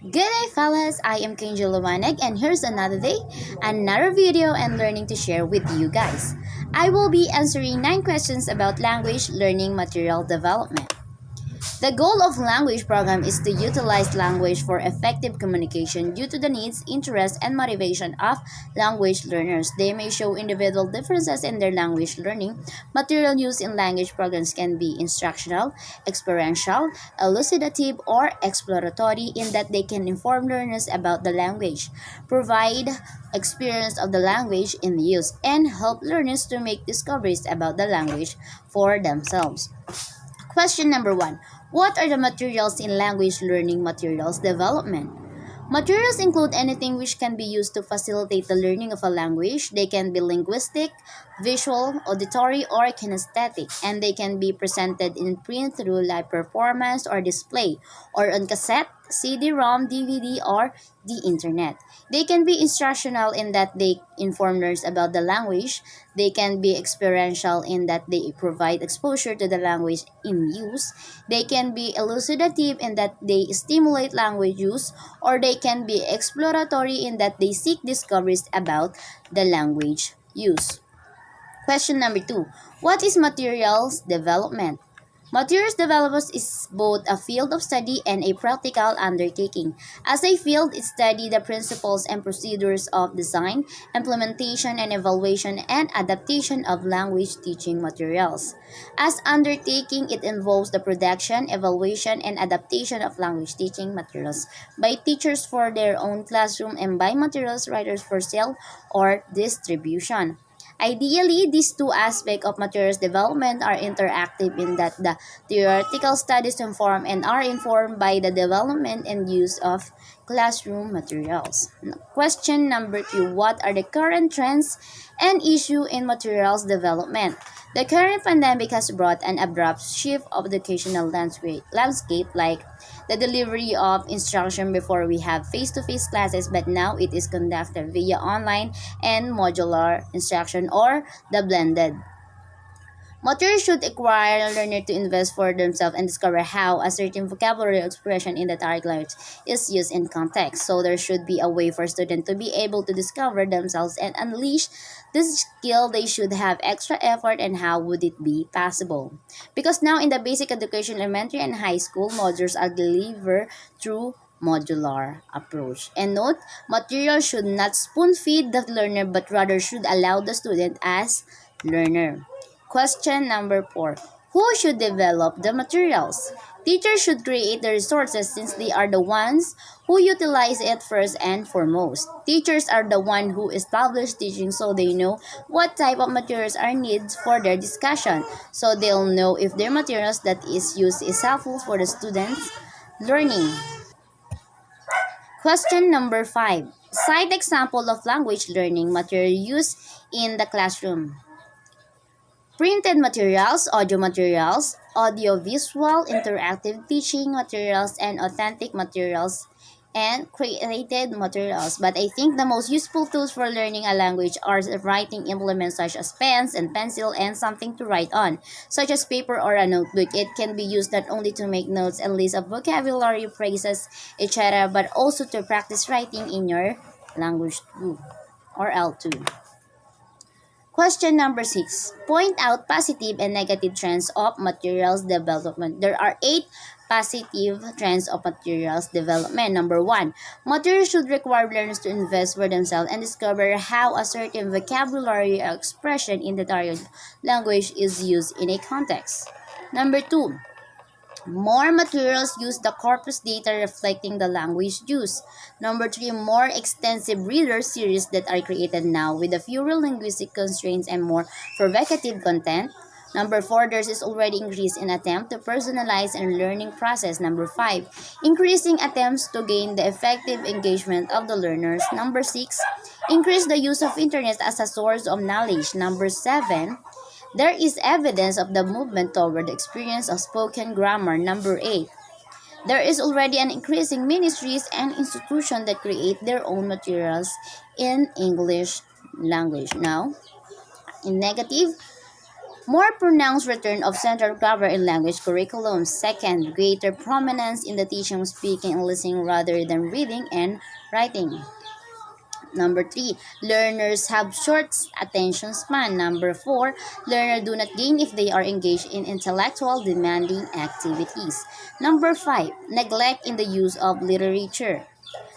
Good day, fellas. I am Kenji Lumaneg, and here's another day, another video and learning to share with you guys. I will be answering 9 questions about language learning material development. The goal of language program is to utilize language for effective communication due to the needs, interests, and motivation of language learners. They may show individual differences in their language learning. Material used in language programs can be instructional, experiential, elucidative, or exploratory in that they can inform learners about the language, provide experience of the language in use, and help learners to make discoveries about the language for themselves. Question number 1. What are the materials in language learning materials development? Materials include anything which can be used to facilitate the learning of a language. They can be linguistic, visual, auditory, or kinesthetic, and they can be presented in print through live performance or display, or on cassette, CD-ROM, DVD, or the internet. They can be instructional in that they inform learners about the language. They can be experiential in that they provide exposure to the language in use. They can be elucidative in that they stimulate language use, or they can be exploratory in that they seek discoveries about the language use. Question number 2. What is materials development? Materials development is both a field of study and a practical undertaking. As a field, it studies the principles and procedures of design, implementation, and evaluation and adaptation of language teaching materials. As undertaking, it involves the production, evaluation, and adaptation of language teaching materials by teachers for their own classroom and by materials writers for sale or distribution. Ideally, these two aspects of materials development are interactive in that the theoretical studies inform and are informed by the development and use of classroom materials. Question number 2. What are the current trends and issues in materials development? The current pandemic has brought an abrupt shift of educational landscape like the delivery of instruction. Before we have face-to-face classes, but now it is conducted via online and modular instruction or the blended. Materials should require learners to invest for themselves and discover how a certain vocabulary or expression in the target language is used in context. So there should be a way for students to be able to discover themselves and unleash this skill. They should have extra effort, and how would it be possible? Because now in the basic education, elementary and high school, modules are delivered through modular approach. And note, material should not spoon feed the learner but rather should allow the student as learner. Question number 4. Who should develop the materials? Teachers should create the resources since they are the ones who utilize it first and foremost. Teachers are the one who establish teaching, so they know what type of materials are needed for their discussion. So they'll know if their materials that is used is helpful for the students' learning. Question number 5. Cite example of language learning material used in the classroom. Printed materials, audiovisual, interactive teaching materials, and authentic materials, and created materials. But I think the most useful tools for learning a language are writing implements such as pens and pencil and something to write on, such as paper or a notebook. It can be used not only to make notes and list of vocabulary, phrases, etc., but also to practice writing in your language 2 or L2. Question number 6. Point out positive and negative trends of materials development. There are 8 positive trends of materials development. Number 1. Materials should require learners to invest for themselves and discover how a certain vocabulary or expression in the target language is used in a context. Number 2. More materials use the corpus data reflecting the language used. Number 3, more extensive reader series that are created now with the fewer linguistic constraints and more provocative content. Number 4, there is already increase in attempt to personalize and learning process. Number 5, increasing attempts to gain the effective engagement of the learners. Number 6, increase the use of internet as a source of knowledge. Number 7, there is evidence of the movement toward the experience of spoken grammar. Number 8. There is already an increasing ministries and institutions that create their own materials in English language. Now, in negative, More pronounced return of central grammar in language curriculum. Second, greater prominence in the teaching of speaking and listening rather than reading and writing. Number three, learners have short attention span. Number four, learners do not gain if they are engaged in intellectual demanding activities. Number five, neglect in the use of literature.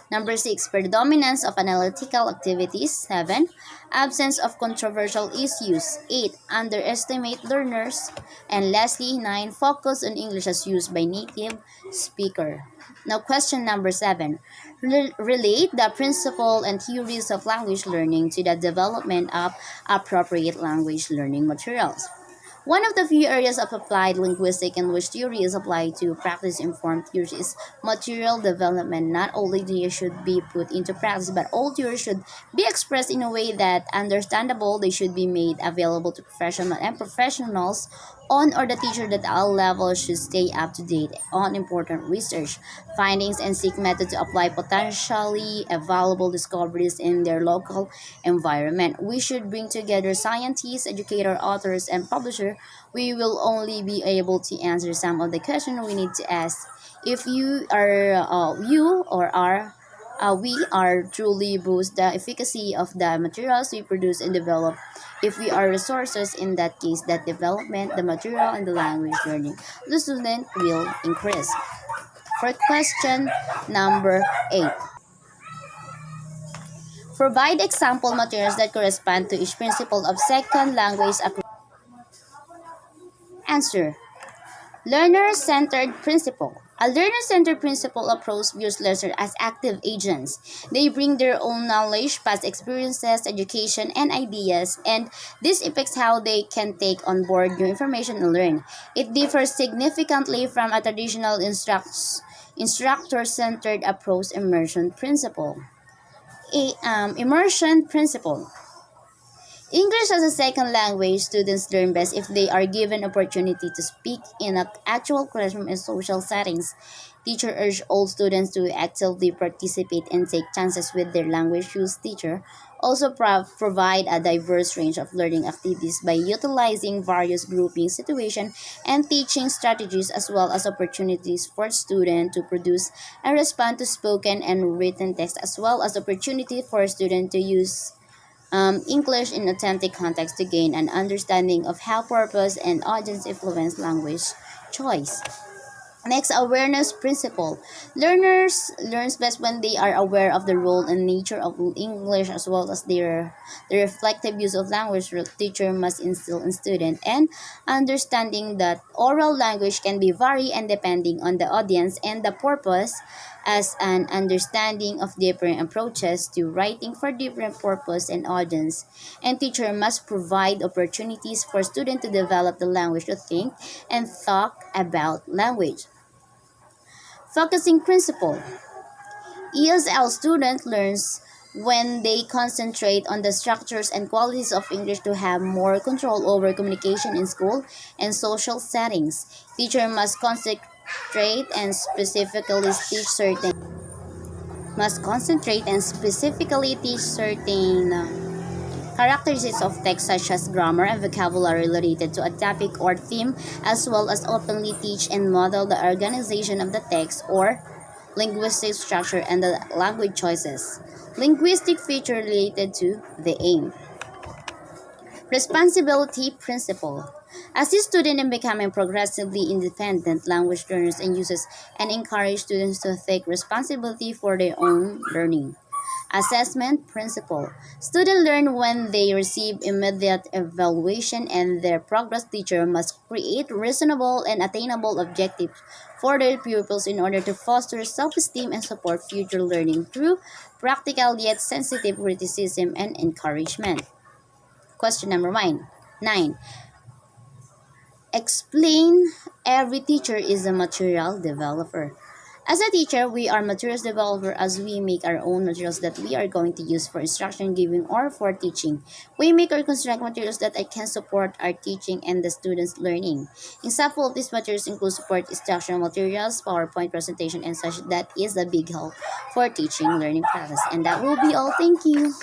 Number six, predominance of analytical activities. Seven, absence of controversial issues. Eight, underestimate learners. And lastly, nine, focus on English as used by native speaker. Now, question number seven. Relate the principle and theories of language learning to the development of appropriate language learning materials. One of the few areas of applied linguistics in which theory is applied to practice-informed theory is material development. Not only theory should be put into practice, but all theory should be expressed in a way that understandable. They should be made available to professionals on or the teacher that all levels should stay up to date on important research findings and seek methods to apply potentially available discoveries in their local environment. We should bring together scientists, educators, authors, and publishers. We will only be able to answer some of the questions we need to ask. If you or are we are truly boost the efficacy of the materials we produce and develop. If we are resources in that case, that development, the material, and the language learning, the student will increase. For question number 8, provide example materials that correspond to each principle of second language. Answer. Learner-centered principle. A learner-centered principle approach views learners as active agents. They bring their own knowledge, past experiences, education, and ideas, and this affects how they can take on board new information and learn. It differs significantly from a traditional instructor-centered approach immersion principle. Immersion principle. English as a second language, students learn best if they are given opportunity to speak in an actual classroom and social settings. Teachers urge all students to actively participate and take chances with their language use teacher. Also provide a diverse range of learning activities by utilizing various grouping situations and teaching strategies as well as opportunities for students to produce and respond to spoken and written text as well as opportunity for students to use English in authentic context to gain an understanding of how purpose and audience influence language choice. Next, awareness principle. Learners learns best when they are aware of the role and nature of English as well as the reflective use of language. The teacher must instill in student and understanding that oral language can be varied and depending on the audience and the purpose as an understanding of different approaches to writing for different purpose and audience. And teacher must provide opportunities for students to develop the language to think and talk about language. Focusing principle. ESL student learns when they concentrate on the structures and qualities of English to have more control over communication in school and social settings. Teacher must concentrate and specifically teach certain characteristics of text such as grammar and vocabulary related to a topic or theme, as well as openly teach and model the organization of the text or linguistic structure and the language choices. Linguistic feature related to the aim. Responsibility principle. Assist students in becoming progressively independent language learners and users and encourage students to take responsibility for their own learning. Assessment principle. Students learn when they receive immediate evaluation and their progress teacher must create reasonable and attainable objectives for their pupils in order to foster self-esteem and support future learning through practical yet sensitive criticism and encouragement. Question number 9. Explain every teacher is a material developer. As a teacher, we are materials developer as we make our own materials that we are going to use for instruction giving or for teaching. We make or construct materials that can support our teaching and the students' learning. Example of these materials include support instructional materials, PowerPoint presentation, and such that is a big help for teaching learning process. And that will be all. Thank you.